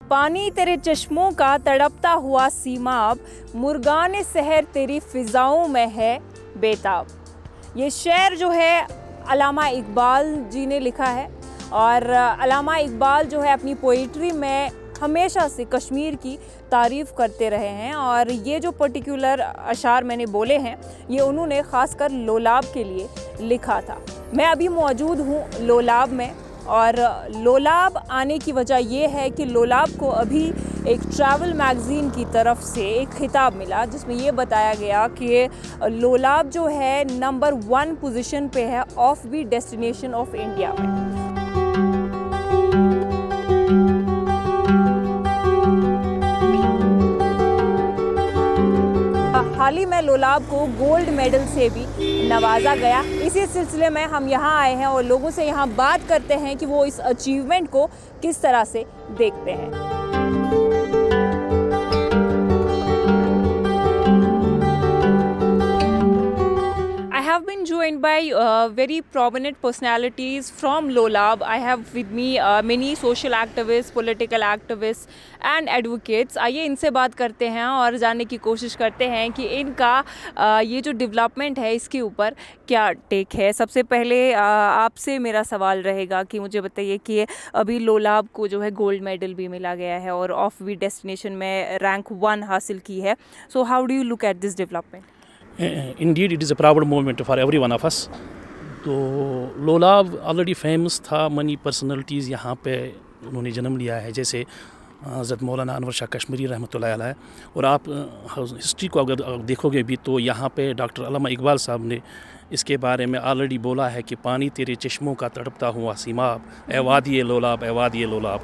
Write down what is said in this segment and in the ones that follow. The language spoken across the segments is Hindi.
पानी तेरे चश्मों का तड़पता हुआ सीमाब, मुर्गान सहर तेरी फिजाओं में है बेताब। ये शेर जो है अल्लामा इकबाल जी ने लिखा है और अल्लामा इकबाल जो है अपनी पोइट्री में हमेशा से कश्मीर की तारीफ़ करते रहे हैं और ये जो पर्टिकुलर अशार मैंने बोले हैं ये उन्होंने ख़ासकर लोलाब के लिए लिखा था। मैं अभी मौजूद हूँ लोलाब में और लोलाब आने की वजह ये है कि लोलाब को अभी एक ट्रैवल मैगज़ीन की तरफ से एक खिताब मिला जिसमें ये बताया गया कि लोलाब जो है नंबर 1 पोजीशन पे है off beat destination of India में। हाल ही में लोलाब को गोल्ड मेडल से भी नवाजा गया। इसी सिलसिले में हम यहाँ आए हैं और लोगों से यहाँ बात करते हैं कि वो इस अचीवमेंट को किस तरह से देखते हैं। I have been joined by very prominent personalities from Lolab. I have with me many social activists, political activists and advocates. आइए इनसे बात करते हैं और जानने की कोशिश करते हैं कि इनका ये जो डेवलपमेंट है इसके ऊपर क्या टेक है। सबसे पहले आपसे मेरा सवाल रहेगा कि मुझे बताइए कि अभी लोलाब को जो है गोल्ड मेडल भी मिला गया है और ऑफ बीट डेस्टिनेशन में रैंक 1 हासिल की है। So how do you look at this development? Indeed, it is a proud moment for every one of us. तो लोलाब ऑलरेडी फेमस था, मनी पर्सनलिटीज़ यहाँ पे उन्होंने जन्म लिया है, जैसे हज़रत मौलाना अनवर शाह कश्मीरी रहमतुल्लाह अलैह। और आप हिस्ट्री को अगर देखोगे भी तो यहाँ पे डॉक्टर अल्लामा इकबाल साहब ने इसके बारे में ऑलरेडी बोला है कि पानी तेरे चश्मों का तड़पता हुआ सीमाब, ए वादी लोलाब, ए वादी लोलाब।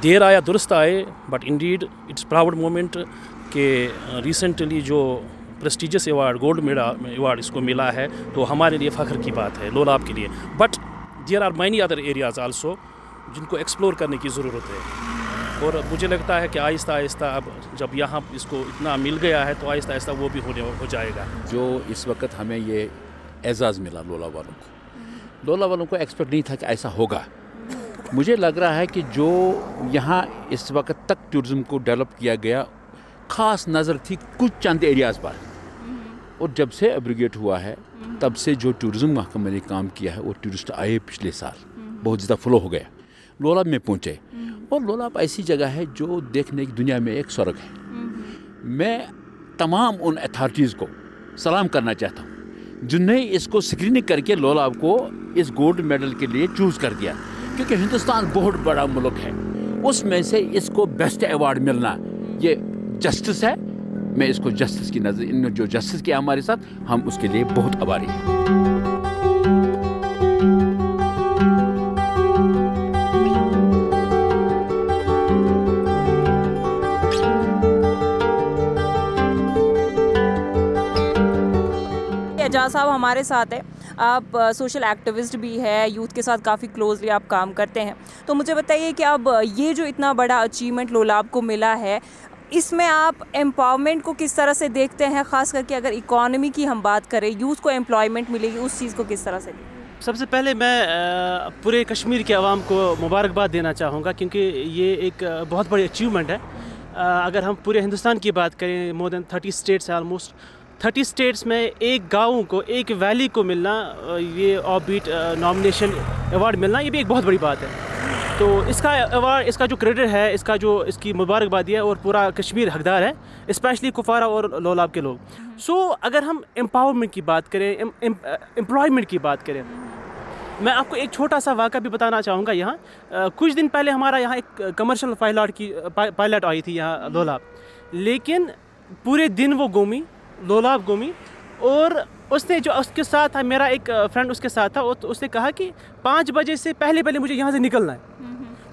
देर आया दुरुस्त आए, but Indeed it's proud moment कि रिसेंटली जो prestigious award gold medal award इसको मिला है तो हमारे लिए फ़ख्र की बात है लोलाब के लिए। But there are many other areas also जिनको एक्सप्लोर करने की ज़रूरत है और मुझे लगता है कि आहिस्ता आहिस्ता अब जब यहाँ इसको इतना मिल गया है तो आहिस्ता आहिस्ता वो भी हो जाएगा। जो इस वक्त हमें ये एजाज़ मिला लोला वालों को एक्सपेक्ट नहीं था कि ऐसा होगा। मुझे लग रहा है कि जो यहाँ इस वक्त तक टूरिज़म को डेवलप किया गया ख़ास नज़र थी कुछ चंद एरियाज़ पर, और जब से एब्रिगेट हुआ है तब से जो टूरिज़म महकमे ने काम किया है वो टूरिस्ट आए पिछले साल बहुत ज़्यादा फ्लो हो गया, लोलाब में पहुँचे। और लोलाब ऐसी जगह है जो देखने की दुनिया में एक स्वर्ग है। मैं तमाम उन अथॉरिटीज़ को सलाम करना चाहता हूँ जिन्हें इसको स्क्रीनिंग करके लोलाब को इस गोल्ड मेडल के लिए चूज़ कर दिया, क्योंकि हिंदुस्तान बहुत बड़ा मुल्क है, उसमें से इसको बेस्ट अवार्ड मिलना ये जस्टिस है। मैं इसको जस्टिस की नज़र, इन जो जस्टिस किया हमारे साथ, हम उसके लिए बहुत आभारी हैं। एजाज साहब हमारे साथ है, आप सोशल एक्टिविस्ट भी है, यूथ के साथ काफ़ी क्लोजली आप काम करते हैं, तो मुझे बताइए कि अब ये जो इतना बड़ा अचीवमेंट लोलाब को मिला है इसमें आप एम्पावरमेंट को किस तरह से देखते हैं, ख़ास करके अगर इकॉनमी की हम बात करें, यूथ को एम्प्लॉयमेंट मिलेगी, उस चीज़ को किस तरह से? सबसे पहले मैं पूरे कश्मीर के आवाम को मुबारकबाद देना चाहूँगा क्योंकि ये एक बहुत बड़ी अचीवमेंट है। अगर हम पूरे हिंदुस्तान की बात करें, मोर देन 30 स्टेट्स है, ऑलमोस्ट 30 स्टेट्स में एक गाँव को, एक वैली को मिलना, ये ऑफ बीट नॉमिनेशन अवार्ड मिलना, ये भी एक बहुत बड़ी बात है। तो इसका अवार्ड, इसका जो क्रेडिट है, इसकी मुबारकबादी है और पूरा कश्मीर हकदार है, स्पेशली कुफवारा और लोलाब के लोग। सो अगर हम एम्पावरमेंट की बात करें, एम्प्लॉयमेंट की बात करें, मैं आपको एक छोटा सा वाक़ा भी बताना चाहूँगा। यहाँ कुछ दिन पहले हमारा यहाँ एक कमर्शियल पायलट आई थी यहाँ लोलाब, लेकिन पूरे दिन वो लोलाब घूमी और उसने जो उसके साथ था, मेरा एक फ्रेंड उसके साथ था, तो उसने कहा कि 5 बजे से पहले मुझे यहाँ से निकलना है।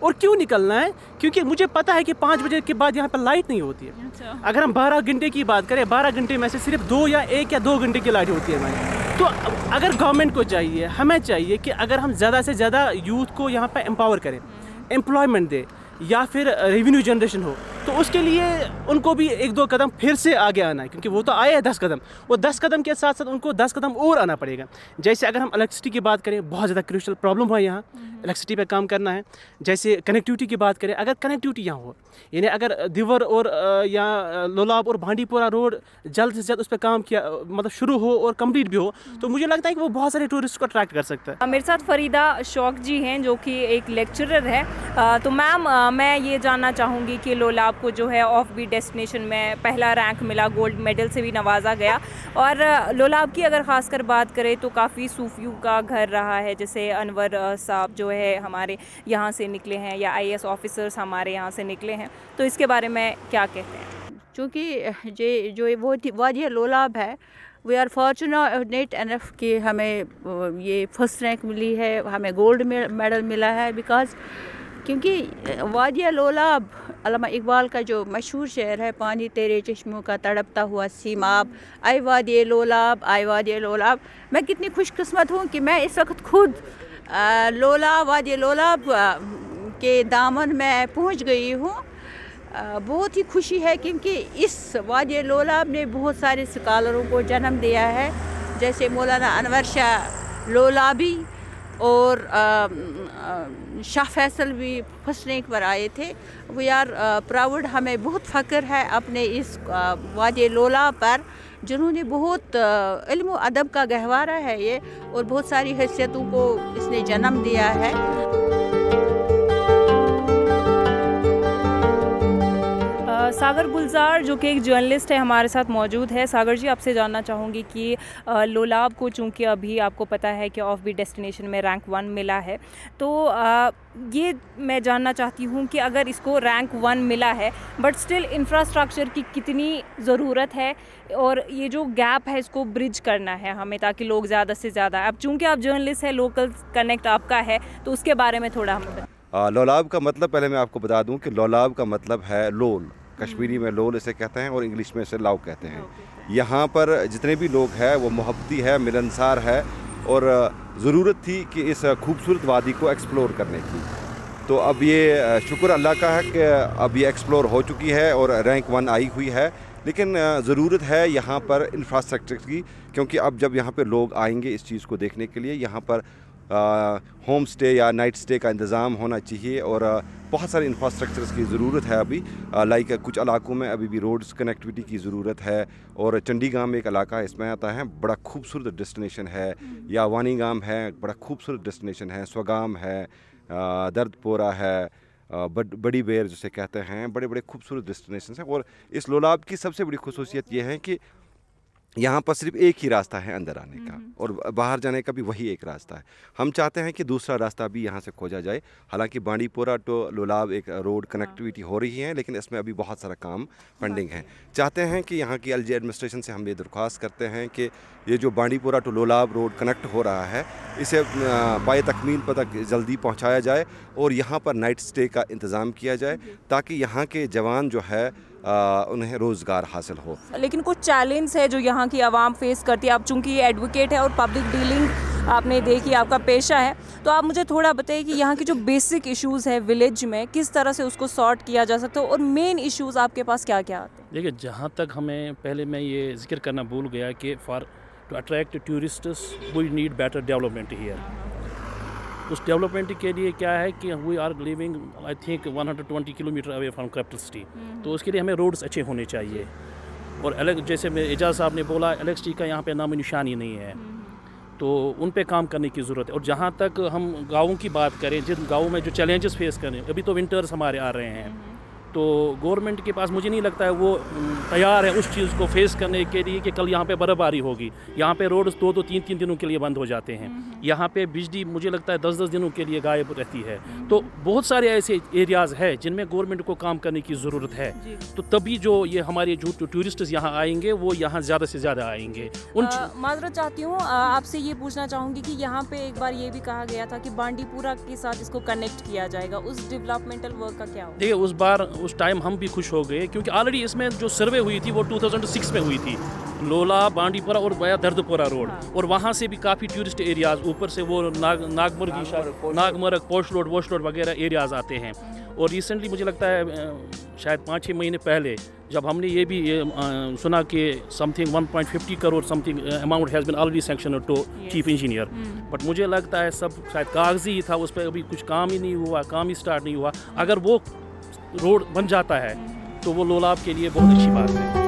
और क्यों निकलना है? क्योंकि मुझे पता है कि 5 बजे के बाद यहाँ पर लाइट नहीं होती है। अच्छा। अगर हम 12 घंटे की बात करें, 12 घंटे में से सिर्फ 2 या 1 या 2 घंटे की लाइट होती है हमारी। तो अगर गवर्नमेंट को चाहिए, हमें चाहिए कि अगर हम ज़्यादा से ज़्यादा यूथ को यहाँ पर एम्पावर करें, एम्प्लॉयमेंट दे या फिर रेवेन्यू जनरेशन हो, तो उसके लिए उनको भी 1-2 कदम फिर से आगे आना है, क्योंकि वो तो आए हैं 10 कदम, वो 10 कदम के साथ साथ उनको 10 कदम और आना पड़ेगा। जैसे अगर हम इलेक्ट्रिसिटी की बात करें, बहुत ज़्यादा क्रूशल प्रॉब्लम है यहाँ, इलेक्ट्रिसिटी पे काम करना है। जैसे कनेक्टिविटी की बात करें, अगर कनेक्टिविटी यहाँ हो, यानी अगर दिवर और या लोलाब और बांडीपुरा रोड जल्द से जल्द उस पर काम किया, मतलब शुरू हो और कंप्लीट भी हो, तो मुझे लगता है कि वो बहुत सारे टूरिस्ट को अट्रैक्ट कर सकता है। मेरे साथ फरीदा शौक जी हैं जो कि एक लेक्चरर है। तो मैम, मैं ये जानना चाहूँगी कि लोलाब को जो है ऑफ बीट डेस्टिनेशन में पहला रैंक मिला, गोल्ड मेडल से भी नवाजा गया। और लोलाब की अगर ख़ासकर बात करें तो काफ़ी सूफियों का घर रहा है, जैसे अनवर साहब जो है हमारे यहाँ से निकले हैं, या IAS ऑफिसर्स हमारे यहाँ से निकले हैं, तो इसके बारे में क्या कहते हैं? चूँकि जो वो वादी लोलाब है, वी आर फॉर्चुनेट एनफ कि हमें ये फर्स्ट रैंक मिली है, हमें गोल्ड मेडल मिला है, बिकॉज़ क्योंकि वादी लोलाब अल्लामा इकबाल का जो मशहूर शेर है, पानी तेरे चश्मों का तड़पता हुआ सीमाब, आई वादी लोलाब, आई वादी लोलाब। मैं कितनी खुशकिस्मत हूँ कि मैं इस वक्त खुद वादी लोलाब के दामन में पहुँच गई हूँ। बहुत ही खुशी है क्योंकि इस वादी लोलाब ने बहुत सारे स्कॉलरों को जन्म दिया है, जैसे मौलाना अनवर शाह लोलाबी और शाह फैसल भी फर्स्ट रैंक पर आए थे। वी आर प्राउड, हमें बहुत फ़ख्र है अपने इस वादी लोलाब पर, जिन्होंने बहुत इल्म व अदब का गहवारा है ये, और बहुत सारी हैसियतों को इसने जन्म दिया है। सागर गुलजार जो कि एक जर्नलिस्ट है हमारे साथ मौजूद है। सागर जी, आपसे जानना चाहूँगी कि लोलाब को चूँकि अभी आपको पता है कि ऑफ बीट डेस्टिनेशन में रैंक 1 मिला है, तो ये मैं जानना चाहती हूँ कि अगर इसको रैंक 1 मिला है, बट स्टिल इंफ्रास्ट्रक्चर की कितनी ज़रूरत है, और ये जो गैप है इसको ब्रिज करना है हमें, ताकि लोग ज़्यादा से ज़्यादा, अब चूँकि आप जर्नलिस्ट हैं, लोकल कनेक्ट आपका है, तो उसके बारे में थोड़ा हमें बताएं। लोलाब का मतलब पहले मैं आपको बता दूं कि लोलाब का मतलब है लोल, कश्मीरी में लोल इसे कहते हैं और इंग्लिश में इसे लाव कहते हैं। यहाँ पर जितने भी लोग हैं वो मोहब्बती है, मिलनसार है, और ज़रूरत थी कि इस खूबसूरत वादी को एक्सप्लोर करने की। तो अब ये शुक्र अल्लाह का है कि अब ये एक्सप्लोर हो चुकी है और रैंक 1 आई हुई है। लेकिन ज़रूरत है यहाँ पर इंफ्रास्ट्रक्चर की, क्योंकि अब जब यहाँ पर लोग आएंगे इस चीज़ को देखने के लिए, यहाँ पर होम स्टे या नाइट स्टे का इंतज़ाम होना चाहिए, और बहुत सारे इंफ्रास्ट्रक्चर्स की ज़रूरत है अभी। लाइक कुछ इलाकों में अभी भी रोड्स कनेक्टिविटी की ज़रूरत है, और चंडीगाम में एक इलाका इसमें आता है, बड़ा खूबसूरत डेस्टिनेशन है, या वानीगाम है, बड़ा खूबसूरत डेस्टिनेशन है, स्वगाम है, दर्दपोरा है, बड़ी बेर जिसे कहते हैं, बड़े बड़े खूबसूरत डेस्टिनेशन हैं। और इस लोलाब की सबसे बड़ी खुसूसियत ये है कि यहाँ पर सिर्फ एक ही रास्ता है अंदर आने का, और बाहर जाने का भी वही एक रास्ता है। हम चाहते हैं कि दूसरा रास्ता भी यहाँ से खोजा जाए। हालांकि बांडीपुरा टू लोलाब एक रोड कनेक्टिविटी हो रही है, लेकिन इसमें अभी बहुत सारा काम पेंडिंग है। चाहते हैं कि यहाँ की LG एडमिनिस्ट्रेशन से हम ये दरख्वास्त करते हैं कि ये जो Bandipora to Lolab road connect हो रहा है, इसे पाए तकमील पर तक जल्दी पहुँचाया जाए, और यहाँ पर नाइट स्टे का इंतज़ाम किया जाए, ताकि यहाँ के जवान जो है उन्हें रोज़गार हासिल हो। लेकिन कुछ चैलेंज है जो यहाँ की आवाम फेस करती है। आप चूँकि ये एडवोकेट है और पब्लिक डीलिंग आपने देखी, आपका पेशा है, तो आप मुझे थोड़ा बताइए कि यहाँ की जो बेसिक इश्यूज़ है विलेज में, किस तरह से उसको सॉर्ट किया जा सकता है, और मेन इश्यूज़ आपके पास क्या क्या आते हैं? देखिए, जहाँ तक हमें, पहले मैं ये जिक्र करना भूल गया कि for to attract tourists we need better development here. उस डेवलपमेंट के लिए क्या है कि we are living I think 120 kilometre away from capital city, तो उसके लिए हमें रोड्स अच्छे होने चाहिए। और अलग, जैसे एजाज साहब ने बोला, इलेक्ट्रिसिटी का यहाँ पे नाम निशान ही नहीं है, तो उन पे काम करने की ज़रूरत है। और जहाँ तक हम गाँवों की बात करें, जिन गाँवों में जो चैलेंजेस फेस करें, अभी तो विंटर्स हमारे आ रहे हैं, तो गवर्नमेंट के पास मुझे नहीं लगता है वो तैयार है उस चीज़ को फेस करने के लिए कि कल यहाँ पे बर्फ़बारी होगी। यहाँ पे रोड्स 2-2, 3-3 दिनों के लिए बंद हो जाते हैं। यहाँ पे बिजली मुझे लगता है 10-10 दिनों के लिए गायब रहती है। तो बहुत सारे ऐसे एरियाज़ हैं जिनमें गवर्नमेंट को काम करने की ज़रूरत है। तो तभी जो ये हमारे जो टूरिस्ट यहाँ आएंगे वो यहाँ ज़्यादा से ज़्यादा आएंगे। माजरत चाहती हूँ, आपसे ये पूछना चाहूँगी कि यहाँ पे एक बार ये भी कहा गया था कि बांडीपुरा के साथ इसको कनेक्ट किया जाएगा, उस डेवलपमेंटल वर्क का क्या हुआ? देखिए, उस बार उस टाइम हम भी खुश हो गए, क्योंकि ऑलरेडी इसमें जो सर्वे हुई थी वो 2006 में हुई थी, लोला, बांडीपुरा और वाया दर्दपुरा रोड, और वहाँ से भी काफ़ी टूरिस्ट एरियाज़, ऊपर से वो नागमर्ग, पोशलोड वगैरह एरियाज़ आते हैं। और रिसेंटली मुझे लगता है शायद 5-6 महीने पहले जब हमने ये भी सुना कि something 1.50 crore something amount has been already sanctioned to chief engineer, but मुझे लगता है सब शायद कागजी ही था, उस पर अभी कुछ काम ही नहीं हुआ, काम ही स्टार्ट नहीं हुआ। अगर वो रोड बन जाता है तो वो लोलाब के लिए बहुत अच्छी बात है।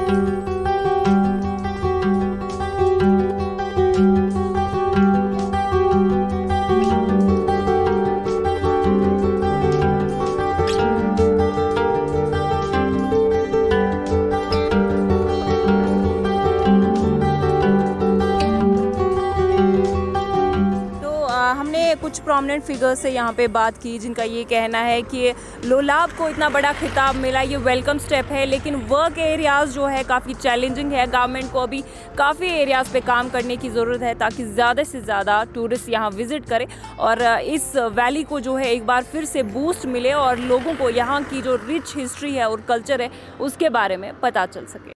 कुछ प्रोमिनेंट फिगर्स से यहाँ पे बात की जिनका ये कहना है कि लोलाब को इतना बड़ा खिताब मिला, ये वेलकम स्टेप है, लेकिन वर्क एरियाज़ जो है काफ़ी चैलेंजिंग है। गवर्नमेंट को अभी काफ़ी एरियाज़ पे काम करने की ज़रूरत है ताकि ज़्यादा से ज़्यादा टूरिस्ट यहाँ विज़िट करें और इस वैली को जो है एक बार फिर से बूस्ट मिले और लोगों को यहाँ की जो रिच हिस्ट्री है और कल्चर है उसके बारे में पता चल सके।